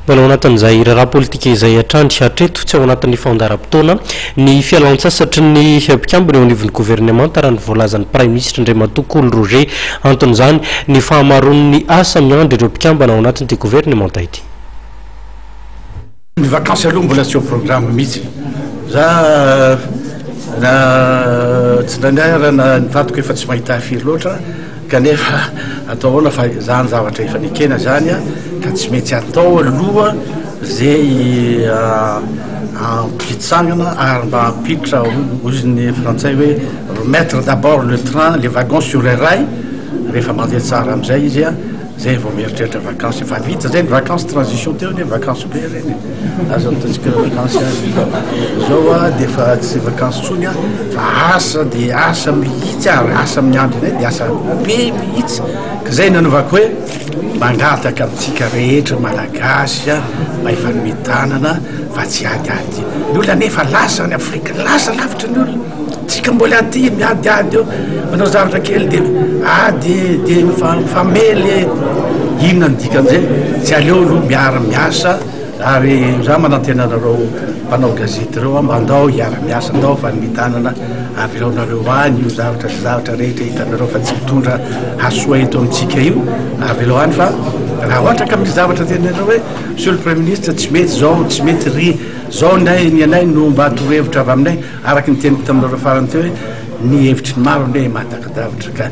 Mbola ao anatin'izay raha politika izay atrandry hatreto tsy ao anatin'ny fandaharam-potoana ny fialan-tsasatry ny mpikambana eo anivon'ny gouvernement raha ny voalazan'ny prime ministre Andriamatoa Coly Roger anton'izany ny fahamaron'ny asa miandry ireo mpikambana ao anatin'ity gouvernement ity. Ny vacances aloha mbola tsy ao programme mihitsy za tsy nanarana nivadiko efa tsy mahita firy loatra kanefa ataoana fa zany zavatra efa nikena zany ka tsy mety atao aloha zay mpitsangana ary mba ampiditra ozy frantsay hoe remettre d'abord le train les wagons sur les rails rehefa mandeha tsara amizay izy zay vao mieritreritra vacances fa vita zay ny vacances transition teo ny vacances be reny azo ataontsika vacances zao de fa tsy vacances tsony fa asa de asa mihitsy ary asa miandry nay de asa be mihitsy ka zay nanovako hoe mangataka amitsika rehetra malagasy mba hifanimitanana fa tsy adiady ny olona nefa lasa ny Afrika lasa lavitra ny olona tsika mbola aty miadiady eo manao zavatra kely de famely inona ny dikan'izay tsy aleo aloha miara-miasa ary za manantena anareo mpanao gazety reo mandao hiara-miasa andao fa nimitanana aveloanareo any io zavatra rehetra hitanareo fa tsy mitondra hasoa eto amitsika io avelo any fa raha ohatra ka misy zavatra tenareo hoe monsieur le premier ministre tsy mety zao tsy mety ry zao nay ny anay no mba torohevitra avy aminay araky ny teniko taminareo farany teo hoe ny hevitry ny maro ne mahatakadavitra ka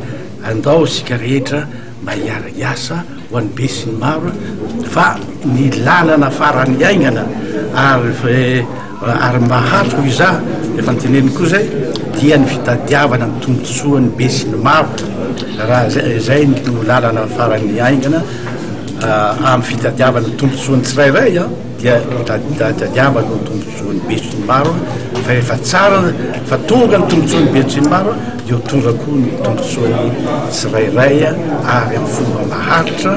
andao sika rehetra mba hiara-iasa ho an'ny be sy ny maro fa ny lalana farany aignana ary mahariko iza efa nyteneniny koa zay dia ny fitadiavana ny tombotsoan'ny be sy ny maro raha zay no lalana farany aingana amin'ny fitadiavana ny tombotsoan'ny tsirairay dia tadiavana ny tombotsoan'ny be sy ny maro fa efa tsara fa tonga ny tombotsoan'ny be sy ny maro dia tonga koa ny tombotsoan'ny tsirairay ary amin'ny fomba maharitra